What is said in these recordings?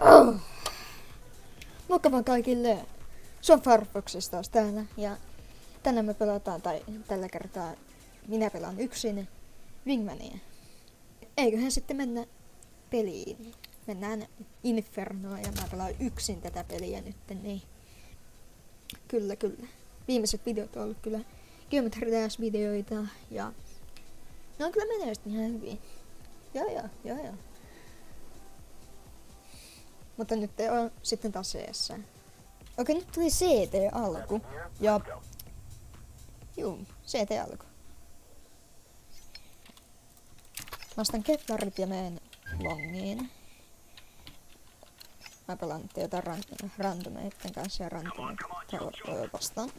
Oh. Moikka vaan kaikille! Sun Firefoxista taas täällä ja tänään me pelataan, tai tällä kertaa minä pelaan yksin Wingmania. Eiköhän sitten mennä peliin. Mennään Infernoon ja mä pelaan yksin tätä peliä nyt, niin kyllä. Viimeiset videot on ollut kyllä Geometry Dash-videoita ja ne on kyllä mennyt ihan hyvin. Joo. Mutta nyt on sitten taas CS. Okei, nyt tuli CT-alku. Ja... Juu, CT-alku. Mä ostan Kevlarit ja menen longiin. Mä pelaan nyt jotain randomeitten kanssa ja randomeet vastaan.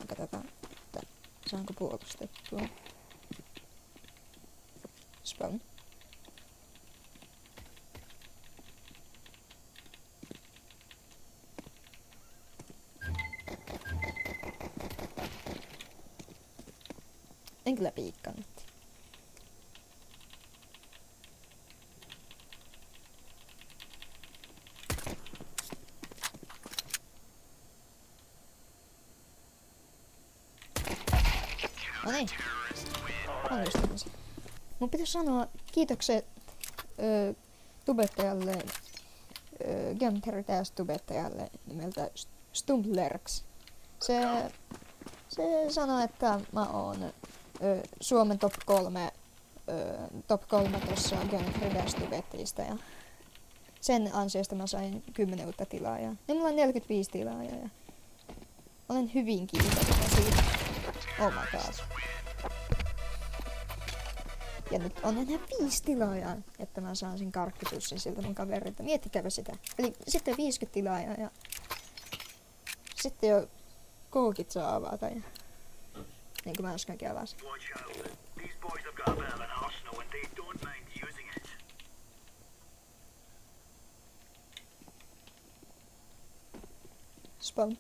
Katsotaan, että saanko puolustettua. Spawn. En kyllä piikkannut. No niin. Onnistumisen. Mun pitäisi sanoa kiitokset tubettajalle, Geometry Dash tubettajalle nimeltä Stumblerx. Se sanoi, että mä oon Suomen top 3 tuossa Geometry Dash tubettajista ja sen ansiosta mä sain 10 uutta tilaajaa. Ja mulla on 45 tilaajaa ja olen hyvin kiitollinen siitä. Oh my god. Ja nyt on enää 5 tilaajaa, että mä saan sen karkkipussin siltä mun kaverilta. Miettikääpä sitä. Eli sitten 50 tilaajaa ja sitten jo kookit saa avata ja niin kuin mä äskenkin avasin. Spawn.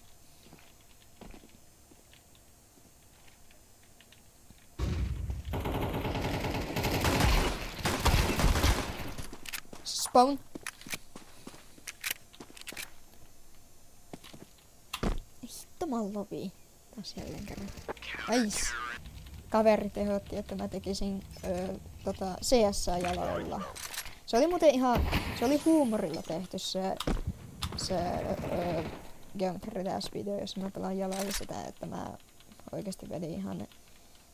Spawn. Hitto mallovi. Taas jälleen kerran. Nice. Kaveri tehotti, että mä tekisin CS-jaloilla. Se oli muuten ihan... Se oli huumorilla tehty se Geometry Dash-video, jossa mä pelaan jaloilla sitä, että mä oikeesti vedin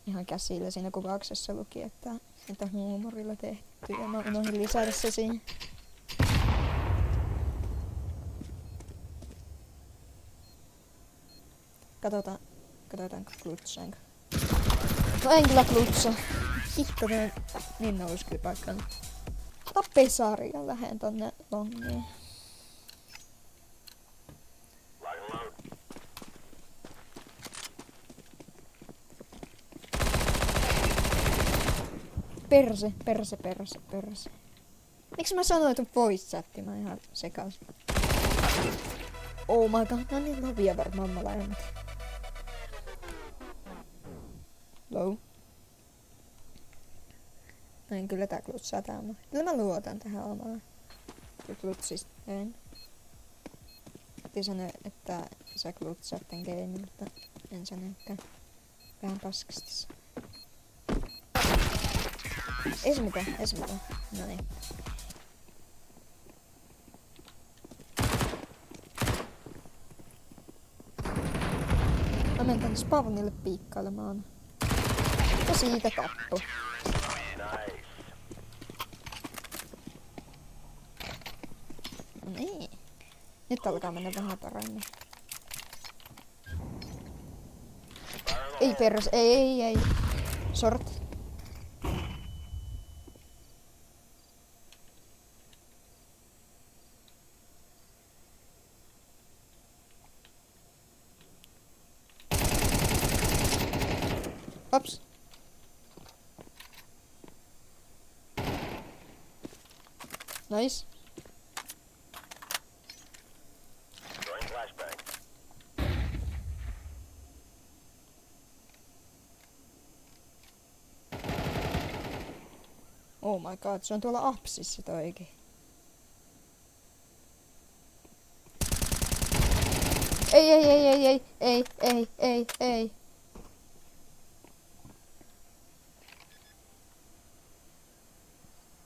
ihan käsillä. Siinä kuvauksessa luki, että huumorilla tehty ja mä unohdin lisätä se siihen. Katsotaanko klutsaanko. No en kyllä klutsa. Hitto niin nousi kyllä paikkaan. Tappesari ja lähden tonne longiin. Perse. Miksi mä sanoin tuon voice chatti? Mä ihan sekaisin. Oh my god, no niin lovia varmaan molemmat. Low. No en kyllä tää klutsaa täällä. Kyllä mä luotan tähän omaan. Klutsista en. Piti sanoa, että sä klutsaat tän game, mutta en sanoikaan. Vähän paskastis. Ei se mitään. No niin. Mä menen tänne spawnille piikkailemaan. Ja siitä tappu. No niin. Nyt alkaa mennä vähän paremmin. Ei perus, ei. Sort. Ops. Nice. Oh my god, se on tuolla apsissa toikin. Ei.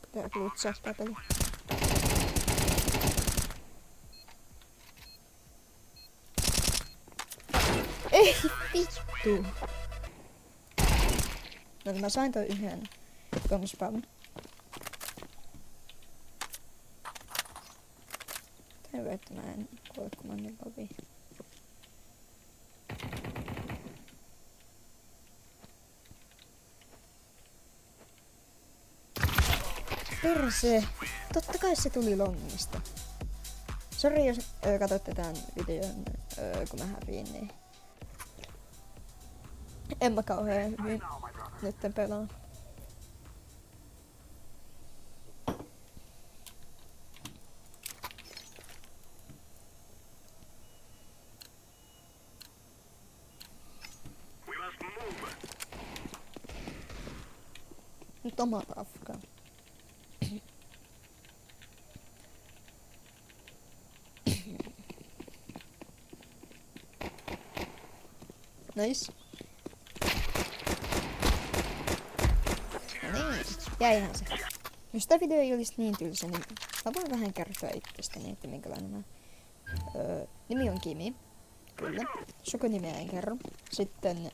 Pitää klutsaa tää peli. Ei vittu. No mä sain toi yhden gonspam. Hyvä, että mä en kuole kun mä oon niin lovi. Perse! Totta kai se tuli longista. Sori jos katsotte tän videon kun mä häviin, niin en mä kauhean hyvin nytten pelaan. Nyt omat afkaan. Nice. No niin, jäihän se. Jos tää video ei olisi niin tylsä, niin mä voin vähän kertoa itsestäni, että minkälainen mä. Nimi on Kimi. Kyllä. Sukunimeä en kerro. Sitten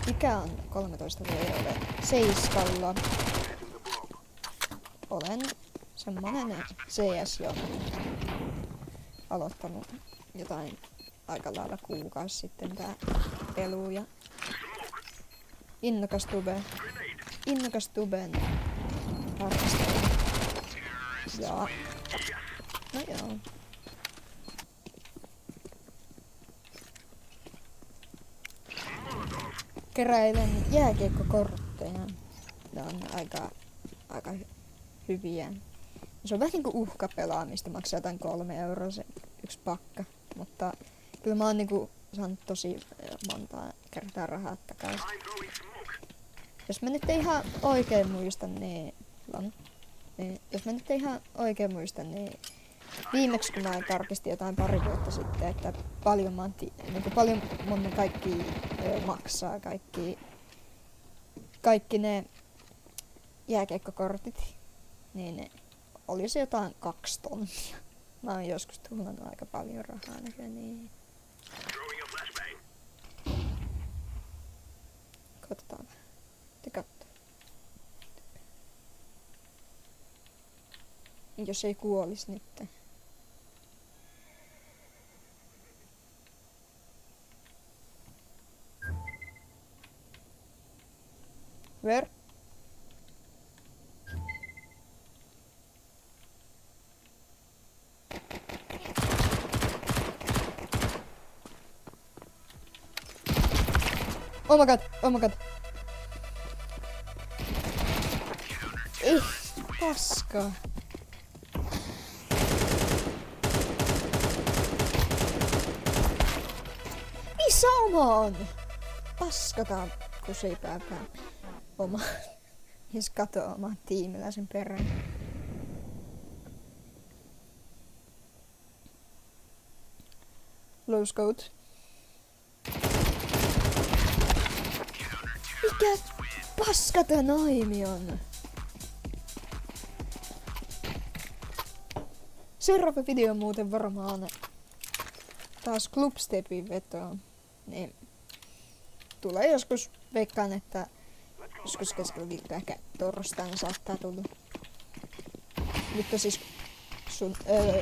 ikä on 13 vuotta, olen 7. Olen semmonen CS jo aloittanut jotain aika lailla kuukausi sitten tää pelu ja innokas tuben harrastaja. Ja no joo. Keräilen jääkiekkokortteja. Ne on aika hyviä. Se on vähän niinku uhkapelaamista, maksaa jotain 3 € se yksi pakka. Mutta kyllä mä oon niinku saanut tosi monta kertaa rahaa takaisin. Jos mä nyt ei ihan oikein muista, niin viimeksi kun mä tarkistin jotain pari vuotta sitten, että paljon monen kaikki maksaa, kaikki ne jääkiekkokortit, niin oli se jotain 2 tonnia. Mä oon joskus tuhlannut aika paljon rahaa näköjään niin. Katsotaan vähän. Te kattoo. Jos ei kuolis nyt. Where? Oh my god. Ei, paskaa. Missä oma on? Paskataan kusipääpää. Oma. Jos katoo oman tiimiläisen perään. Low scout. Mikä paska tää naimi on? Seuraava video muuten varmaan taas Clubstepin vetoa. Niin tulee joskus, veikkaan, että joskus keskellä viikkoa ehkä torstaina saattaa tulla. Nyt on siis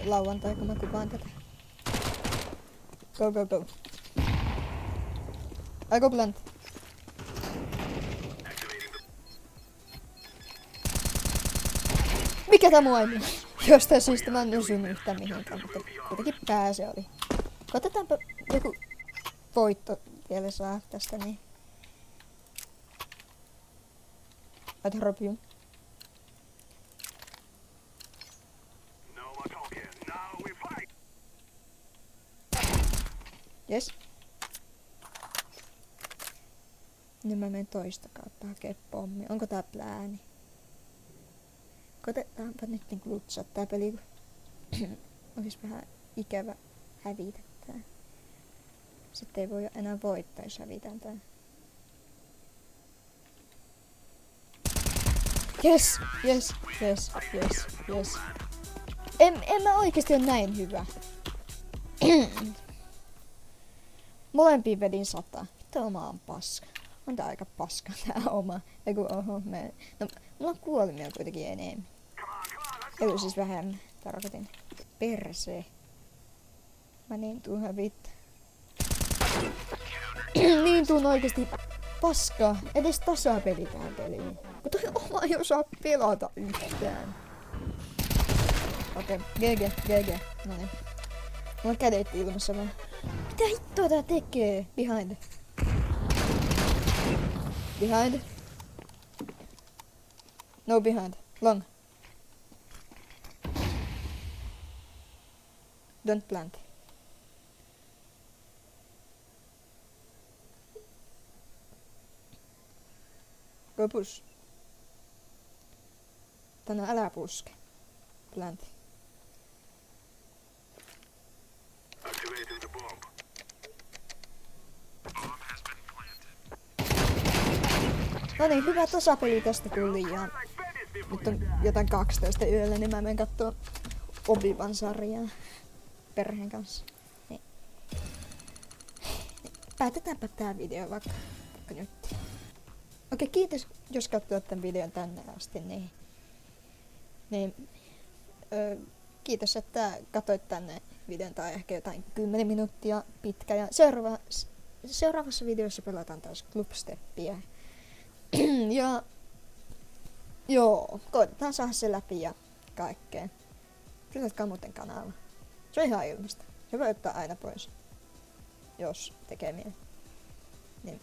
lauantai, kun mä kuvaan tätä. Go. I go plant. Mikä tää mua ei mene? Jostain syystä mä en osunut yhtään mihinkään, mutta kuitenkin pääse oli. Otetaanpa joku voitto vielä saa tästä niin. I drop you. Yes. Nyt mä menen toista kautta hakee pommi. Onko tää plääni? Kotetaanpa nyt niin klutsaa tää peli. Olisi vähän ikävä hävitä tää. Sitten ei voi enää voittaa, jos hävitään tää. Yes, yes, yes, yes, yes. En mä oikeesti ole näin hyvä. Molempiin vedin 100. Vittu oma on paska. On tää aika paska tää oma. Eiku oho, no, mulla on kuolimia kuitenkin enemmän. Eiku siis vähemmän. Tarkoitin. Persee. Mä niin tuun hävittä. Niin tuun oikeesti paskaa. Edes tasapeli tähän peliin. Kun toi oma ei osaa pelata yhtään. Okei, GG. Noniin. Mulla on kädet ilmassa vaan. Mitä hittoa tää tekee? Behind. Behind. No behind. Long. Don't plant. Go push. Tänne älä puske. Plant. No niin, hyvä tasapeli tästä tuli ja nyt on jotain 12 yöllä, niin mä menen kattoo Obi-Wan sarjaa perheen kanssa. Niin. Päätetäänpä tää video vaikka nyt. Okei, kiitos jos katsoit tän videon tänne asti, kiitos, että katsoit tänne videon tai ehkä jotain 10 minuuttia pitkä ja seuraavassa videossa pelataan taas Clubsteppia. Ja joo, koitetaan saada se läpi ja kaikkea. Pysytään muuten kanavalla. Se on ihan ilmasta. Se voi ottaa aina pois, jos tekee mieli. Niin.